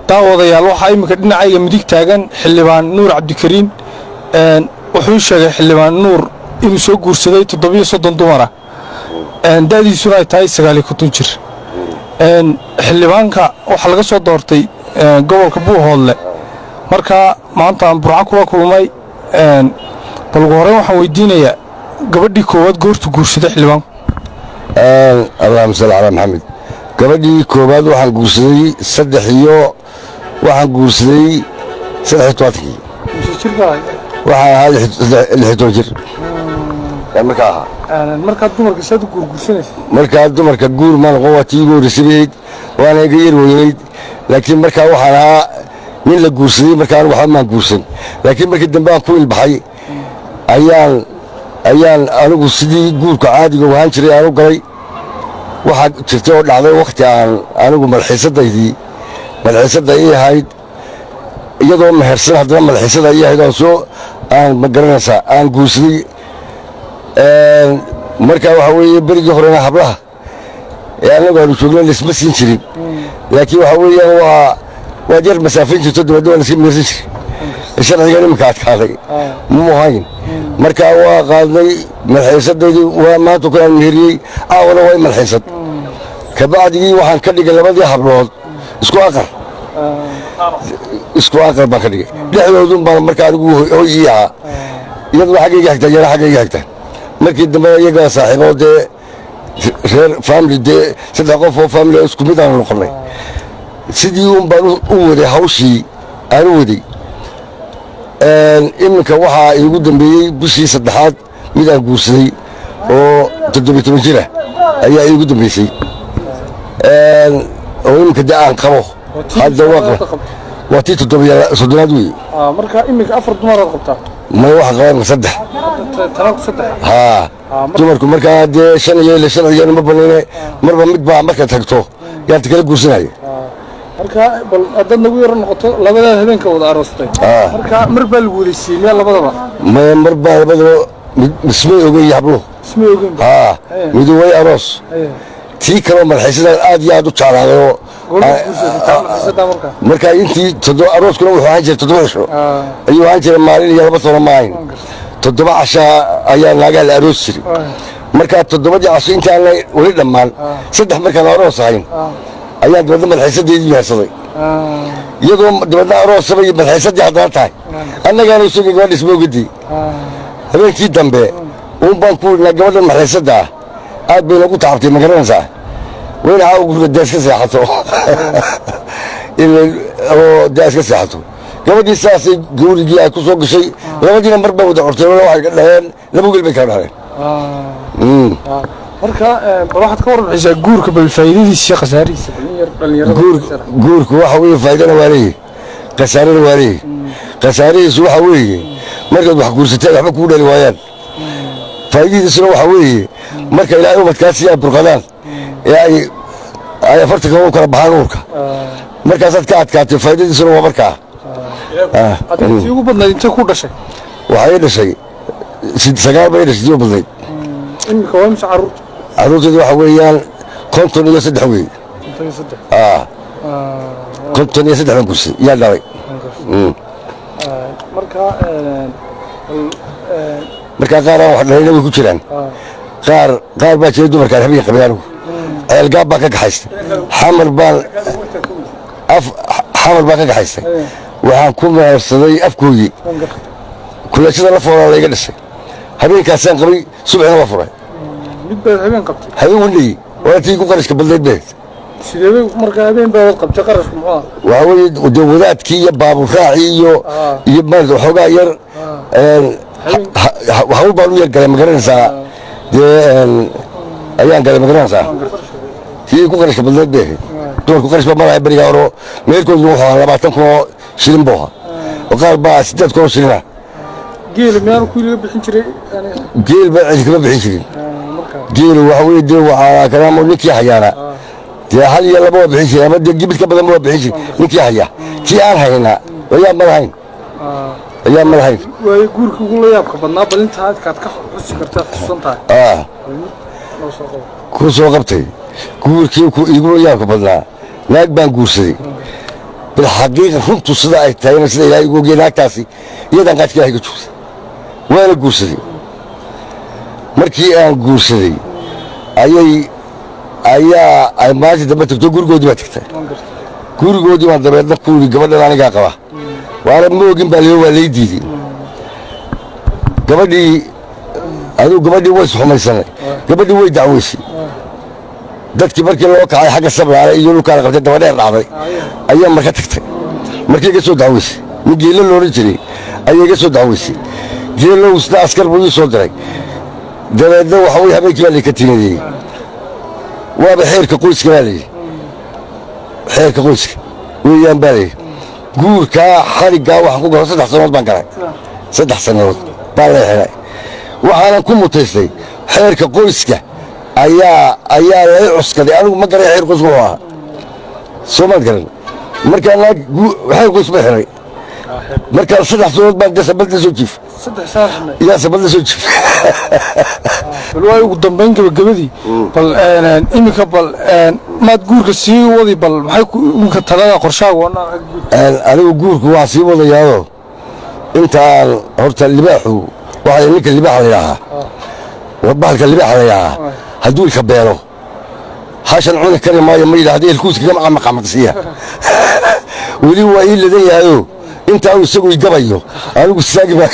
daawadayaal waxaa iminka dhinacayga midig taagan xildhibaan nuur cabdikariin wuxuu sheegay xildhibaan nuur inuu soo guursaday 37 dumar ah da'diisuna ay tahay 9 jir xildhibaanka waxaa laga soo doortay gobolka Buuhoodle marka maanta aan burco kula kulmay bal ugu horreyn waxaan weydiinayaa gabadhii koowaad goortu guursaday xildhibaanku اللهم صل على محمد gabadhii koobaad waxaan guursaday saddex iyo waxaan guursaday 13 waxaan ahaa 16 jir markaa dumarka saad guursanaysa markaa dumarka guur ma noqon watii guursadeed waana iga yar weynayd laakiin markaa waxaan ahaa nin la guursaday markaa anigu waxba maan guursan laakiin markii dambe aan ku ilbaxay ayaan anigu sidii guurka caadiga ahaan jiray aan u galay waxaa jirtay oo dhacday wakhti aan anigu malxiisadaydii malxiisada ii ahayd iyadoo mehersan haddana malxiisada ii ahayd oo soo aan ma garanaysaa aan guursaday markaa waxaa weeye berigii horena hablaha ee annagu aanu joogna laisma siin jirin laakiin waxaa weeyaan waad yar masaafayn jirto dabadda waa laiska mehersan jiray sharcigan iminka adkaaday muu ahayn markaa waa qaadnay malxiisadaydii waa maanta kulaan meheriyey caawana way malxiisad kabacdigii waxaan ka dhigay labadii hablood isku aqal baan ka dhigay dhexdoodun baan markaa anigu hoy ii ahaa iyaduna xaggayga xigta yana xaggayga xigta markii dambe iyagaa saaxiiboo dee reer family dee saddex qof oo family isku mid aanu noqonnay sidii un baan u waday hawshii aan u waday iminka waxaa iigu dambeeyey bishii saddexaad mid aan guursaday oo 17 jir ah ayaa iigu dambeysay oo iminka dee aan qabo hadda waa tii 7 wey marka iminka 4 dumar aad qabtaa ما واحد غير صدح ها dumarku markaa dee 5 iyo 6 ma banayne marba mid baa marka tagto yaa kala guursanaya marka bal dad nagu yar noqoto labada habeenka wada aroostay marka mar baa lagu wadaysiyay labadaba mar baa labadaba ismay ogay hablo mid way aroos tii kale malxiisada aad iyo aad u jeclaaday marka intii arooskuna wuxuu ahaan jiray 7 cisho ayuu ahaan jiray maalin iyo 2 sano maahin 7 casha ayaa naagaha la aroos jiray marka 7 casho intii aan wali dhammaan 3 markaan aroos ahayn ayaa dabadda malxiisadeedii mehersaday iyadoo dabadda aroos sabay malxiisadii haddana tahay annagaana isagii gabadha isma ogadii habeenkii dambe uun baan ku idhnaa gabadhan malxiisada aad bay nagu tacabtay ma garanaysaa وين عاوز داس كساحته oo daas ka saxato gabadhii saasay gowrigii ay ku soo gashay labadiina marba wada qortay waxay ka dhaheen laba gel bay ka dhaheen marka waxaad ka warbixisaa guurka bal faa'iidadiisa khasaarihiisa guurku waxa weeye faa'iidana waa leeyahay khasaarana waa leeyahay khasaarihiisu waxa weeye markaad wax guursateen waxba kuu dhali waayaan faa'iidadiisuna waxa weeye marka ilaahay umadkaasi ay burqadaan ay afarta ka kala baxaan uurka markaasaad ka adkaatay faa'iidadiisuna waa markaa adii ugu badnayd inta ku dhashay waxay dhashay 9 bay dhashay ugu badnayd imika waa imsa caruurteedu waxa weeyaan 53 wey 53 baan gursay yaa dhalay marka qaar wax dhalayna way ku jiraan qaar baa jiray dumarkaan habeen qabaan ceelgaab baa ka gaxaystay xamar baa ka gaxaystay waxaan ku mehersaday afkoodii kulaashada la foolaa layga dhashay habeenkaasaan qabay subaxna waa furay mid baad habeen qabtay habeen wandhigi waa tii ku qarashka badnayd beed sidee marka habeen baad qabtay qarashka muxuu waa weeye wadaadkii iyo baabuur raacii iyo maanta waxoogaa yar hawl baan u yar galay ma garanaysaa dee ayaan galay ma garanaysaa tii ku qarashka badnayd beed dumarku qarash baa maraya beriga horo meelkoodu wuxuu ahaa 20 kun oo shilin buu ahaa oo qaar baa 8 kun oo shilin ah geel meel ku laga bixin jiray geel baa cid kama bixin jirin geel waxa weeye dee waxaa kalaamo ninkii hayaana dee hal iyo laba waa bixin jiray ama dee gibid ka badan waa bixin jiray ninkii haya kii aan hayna ayaa malahayn way guurka ugu la yaabka badnaa balinta aadkaad ka xusi kartaa xusantahay ku soo qabtay guurkii ku igu yaabka badnaa naag baan guursaday bilxaqiiqa runtu sida ay tahayna sida ilaahay ugu ogey naagtaasi iyadan qaadka ilaahay ka joogta waana guursaday markii aan guursaday ay maalintii dambe tagto gurigoodii baa tagtay gurigoodii baan dabeedna ku yidhi gabadhan anigaa qaba waana ma ogin baa waa lay diiday gabadhii adigu gabadhii way isxumaysanay gabadhii way dacweysay dadkii markii loo kacay xagga sablaale iyo dhulkaana qabtay dabadheer dhacday ayaa marka tagtay markii iga soo dacweysay nin geelo loodhan jiray ayaa iga soo dacweysay geelowsna askar buu ii soo diray dabeedna waxa weye habeenkii baa layka tinadeeyey waaba xeerka qoyska baa layidhi xeerka qoyska weeyaan baa layidhi guurkaa xariggaa waxaan ku galo 3 sannadood baan galay 3 sannadood baa lay xidhay waxaanan ku mutaystay xeerka qoyska ayaa lay cuskaday anigu ma garay xeer qoys wuxuu ahaa soomaad garan markaa naag xeer qoys ba xiray markaa 3 sannadood baan sabadla soo jiif yaa sabadla soo jiif bal waa ugu dambayn gabagabadii bal iminka bal maad guurka sii wadi bal maxay iminka talada qorshaaga anigu guurku waa sii wadayaado intaan horta libaaxu waxaa ninka libaaxa la yidhaahaa bahalka libaaxa la yidhaahaa hadduu ilka beelo hashan cuni kari maayo ma yidhaahda ilkuuska gama maqamaqsiiya weli waa ii ladan yahayo intaa uu isagu igabayo anigu saagi baa